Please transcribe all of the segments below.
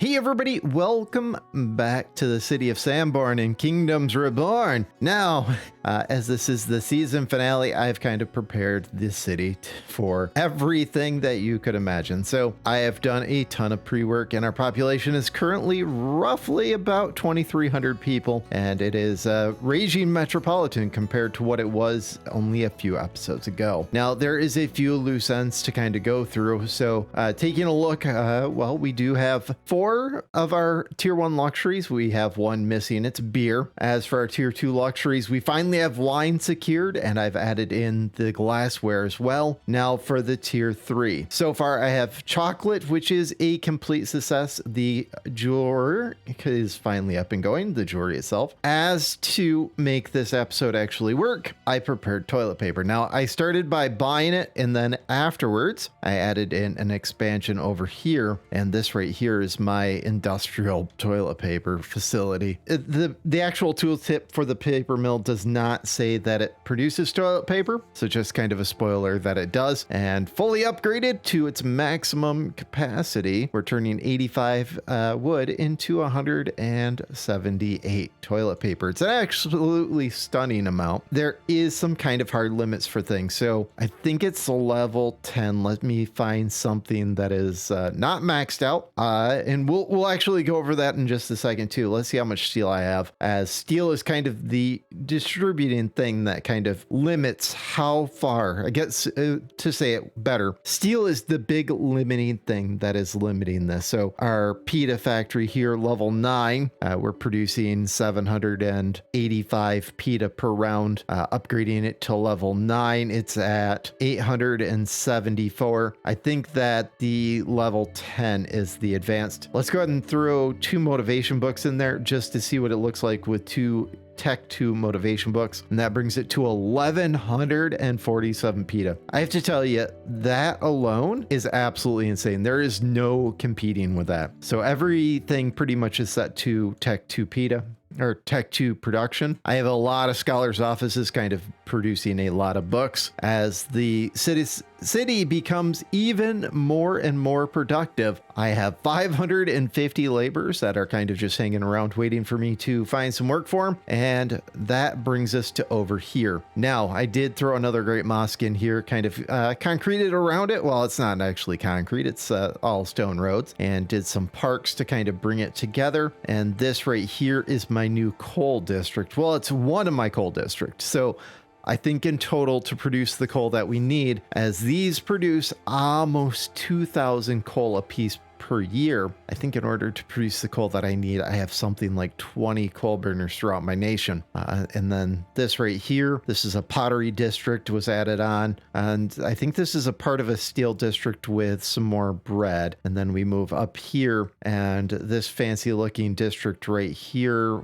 Hey everybody, welcome back to the city of Sanborn in Kingdoms Reborn. Now, as this is the season finale, I've kind of prepared this city for everything that you could imagine. So I have done a ton of pre-work and our population is currently roughly about 2,300 people. And it is a raging metropolitan compared to what it was only a few episodes ago. Now, there is a few loose ends to kind of go through. So taking a look, well, we do have 4 of our tier 1 luxuries. We have one missing, it's beer. As for our tier 2 luxuries, we finally have wine secured and I've added in the glassware as well. Now for the tier 3. So far I have chocolate, which is a complete success. The jewelry is finally up and going, the jewelry itself. As to make this episode actually work, I prepared toilet paper. Now I started by buying it and then afterwards I added in an expansion over here, and this right here is my industrial toilet paper facility. The actual tooltip for the paper mill does not say that it produces toilet paper, so just kind of a spoiler that it does, and fully upgraded to its maximum capacity. We're turning 85 wood into 178 toilet paper. It's an absolutely stunning amount. There is some kind of hard limits for things, so I think it's level 10. Let me find something that is not maxed out, and we'll actually go over that in just a second too. Let's see how much steel I have, as steel is kind of the distributing thing that kind of limits how far, I guess to say it better, steel is the big limiting thing that is limiting this. So our pita factory here, level 9, we're producing 785 pita per round. Upgrading it to level 9, it's at 874. I think that the level 10 is the advanced. Let's go ahead and throw 2 motivation books in there just to see what it looks like with 2 Tech 2 motivation books, and that brings it to 1,147 pita. I have to tell you, that alone is absolutely insane. There is no competing with that. So everything pretty much is set to Tech 2 pita, or Tech 2 production. I have a lot of scholars' offices kind of producing a lot of books. As the city becomes even more and more productive, I have 550 laborers that are kind of just hanging around waiting for me to find some work for them, and that brings us to over here. Now, I did throw another great mosque in here, kind of concreted around it. Well, it's not actually concrete, it's all stone roads, and did some parks to kind of bring it together. And this right here is my new coal district. Well, it's one of my coal districts. So I think in total to produce the coal that we need, as these produce almost 2,000 coal a piece per year, I think in order to produce the coal that I need, I have something like 20 coal burners throughout my nation. And then this right here, this is a pottery district was added on. And I think this is a part of a steel district with some more bread. And then we move up here, and this fancy looking district right here,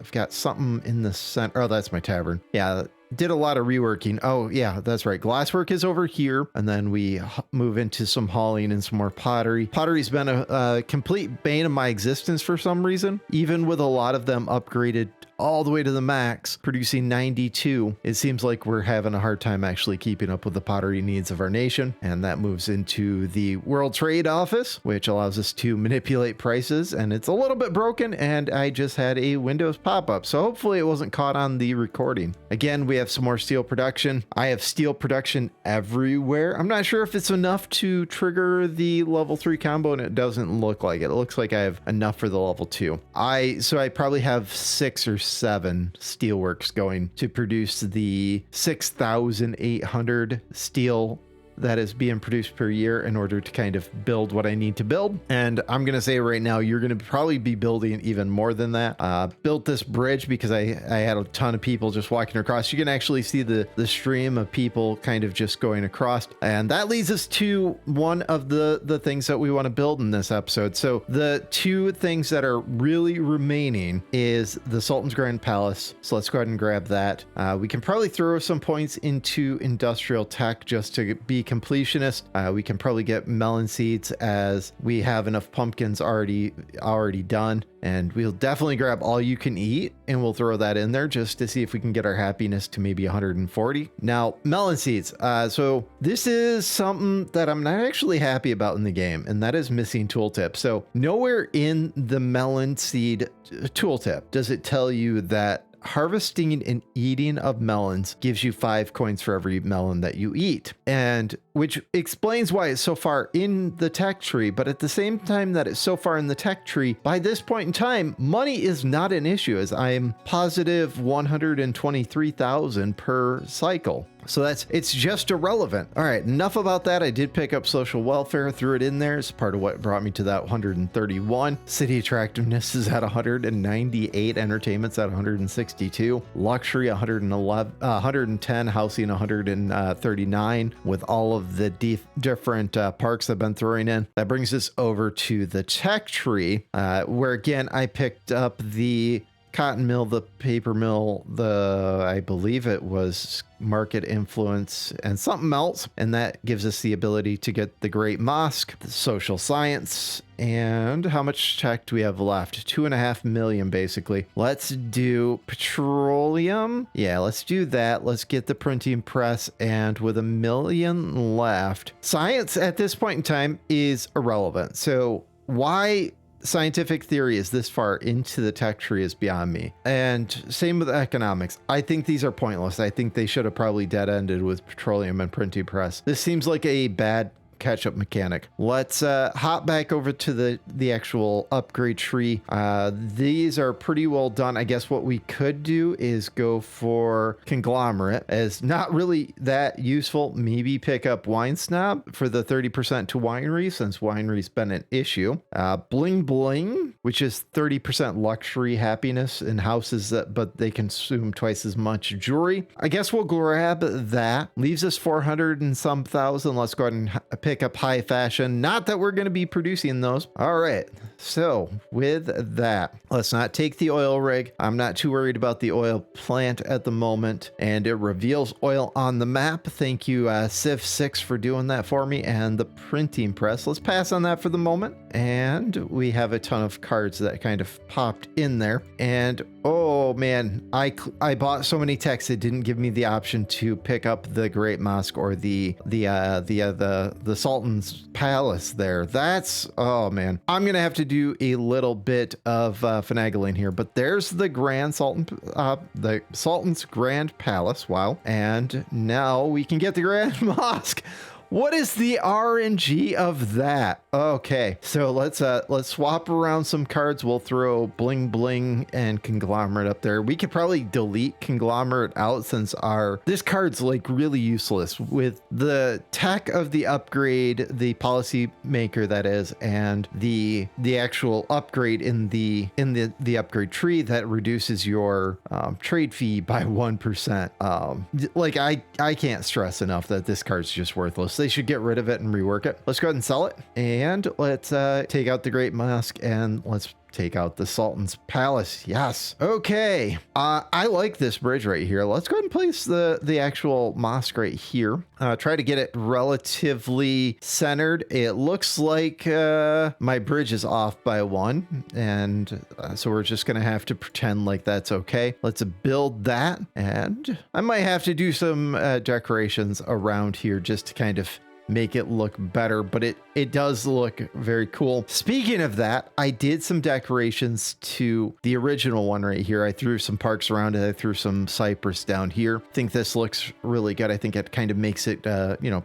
I've got something in the center. Oh, that's my tavern. Yeah. Did a lot of reworking. Oh yeah, that's right. Glasswork is over here, and then we move into some hauling and some more pottery. Pottery's been a complete bane of my existence for some reason, even with a lot of them upgraded all the way to the max, producing 92. It seems like we're having a hard time actually keeping up with the pottery needs of our nation. And that moves into the World Trade Office, which allows us to manipulate prices. And it's a little bit broken, and I just had a Windows pop-up, so hopefully it wasn't caught on the recording. Again, we have some more steel production. I have steel production everywhere. I'm not sure if it's enough to trigger the level 3 combo, and it doesn't look like it. It looks like I have enough for the level 2. So I probably have 6 or 7 steelworks going to produce the 6,800 steel that is being produced per year in order to kind of build what I need to build. And I'm going to say right now, you're going to probably be building even more than that. Built this bridge because I had a ton of people just walking across. You can actually see the stream of people kind of just going across. And that leads us to one of the things that we want to build in this episode. So the 2 things that are really remaining is the Sultan's Grand Palace. So let's go ahead and grab that. We can probably throw some points into industrial tech just to be completionist. We can probably get melon seeds as we have enough pumpkins already done. And we'll definitely grab all you can eat and we'll throw that in there just to see if we can get our happiness to maybe 140. Now, melon seeds. So this is something that I'm not actually happy about in the game, and that is missing tooltip. So nowhere in the melon seed tooltip does it tell you that harvesting and eating of melons gives you 5 coins for every melon that you eat, and which explains why it's so far in the tech tree. But at the same time that it's so far in the tech tree, by this point in time, money is not an issue, as I'm positive 123,000 per cycle. So it's just irrelevant. All right, enough about that. I did pick up social welfare, threw it in there as part of what brought me to that 131. City attractiveness is at 198, entertainment's at 162, luxury 111, 110, housing 139, with all of the different parks I've been throwing in. That brings us over to the tech tree, where again I picked up the cotton mill, the paper mill, I believe it was market influence and something else. And that gives us the ability to get the great mosque, the social science, and how much tech do we have left? 2.5 million, basically. Let's do petroleum. Yeah, let's do that. Let's get the printing press. And with 1 million left, science at this point in time is irrelevant. So why scientific theory is this far into the tech tree is beyond me. And same with economics. I think these are pointless. I think they should have probably dead-ended with petroleum and printing press. This seems like a bad catch-up mechanic. Let's hop back over to the actual upgrade tree. These are pretty well done. I guess what we could do is go for conglomerate, as not really that useful. Maybe pick up wine snob for the 30% to winery, since winery's been an issue. Bling bling, which is 30% luxury happiness in houses, but they consume twice as much jewelry. I guess we'll grab that. Leaves us 400 and some thousand. Let's go ahead and pick up high fashion. Not that we're going to be producing those. All right. So with that, let's not take the oil rig. I'm not too worried about the oil plant at the moment, and it reveals oil on the map. Thank you, Civ 6, for doing that for me, and the printing press. Let's pass on that for the moment. And we have a ton of cards that kind of popped in there. And oh man, I bought so many techs it didn't give me the option to pick up the Great Mosque or the Sultan's Palace there. That's, oh man, I'm gonna have to do a little bit of finagling here. But there's the the Sultan's Grand Palace. Wow. And now we can get the Grand Mosque. What is the RNG of that? Okay, so let's swap around some cards. We'll throw bling bling and conglomerate up there. We could probably delete conglomerate out since this card's like really useless with the tech of the upgrade, the policy maker that is, and the actual upgrade in the upgrade tree that reduces your trade fee by 1%. Like I can't stress enough that this card's just worthless. They should get rid of it and rework it. Let's go ahead and sell it. And let's take out the Great Mosque and let's take out the Sultan's Palace. Yes. Okay. I like this bridge right here. Let's go ahead and place the actual mosque right here. Try to get it relatively centered. It looks like my bridge is off by 1. And so we're just going to have to pretend like that's okay. Let's build that. And I might have to do some decorations around here just to kind of make it look better, but it does look very cool. Speaking of that, I did some decorations to the original one right here. I threw some parks around it. I threw some cypress down here. I think this looks really good. I think it kind of makes it,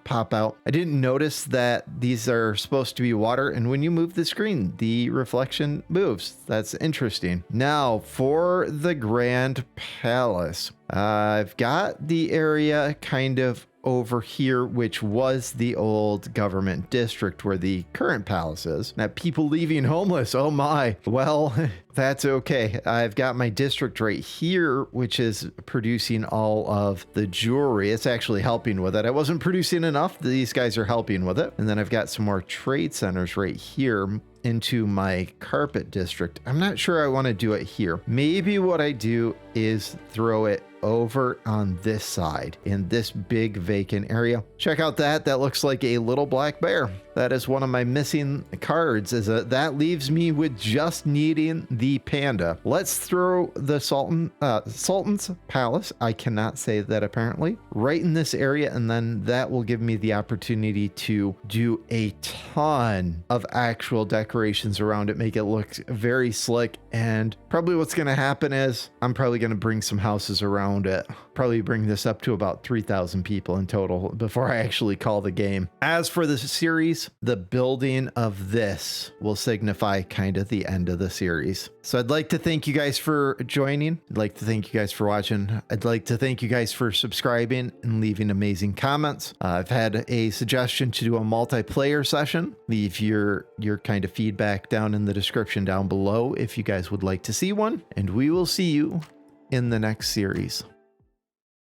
pop out. I didn't notice that these are supposed to be water, and when you move the screen, the reflection moves. That's interesting. Now for the Grand Palace. I've got the area kind of over here, which was the old government district where the current palace is. Now, people leaving homeless, oh my. Well, that's okay. I've got my district right here, which is producing all of the jewelry. It's actually helping with it. I wasn't producing enough. These guys are helping with it. And then I've got some more trade centers right here into my carpet district. I'm not sure I want to do it here. Maybe what I do is throw it over on this side in this big vacant area. Check out that. That looks like a little black bear. That is one of my missing cards. That leaves me with just needing the panda. Let's throw the Sultan's Palace. I cannot say that apparently. Right in this area, and then that will give me the opportunity to do a ton of actual decorations around it, make it look very slick. And probably what's going to happen is I'm probably going to bring some houses around it. Probably bring this up to about 3,000 people in total before I actually call the game. As for the series, the building of this will signify kind of the end of the series. So I'd like to thank you guys for joining. I'd like to thank you guys for watching. I'd like to thank you guys for subscribing and leaving amazing comments. I've had a suggestion to do a multiplayer session. Leave your kind of feedback down in the description down below if you guys would like to see one. And we will see you in the next series.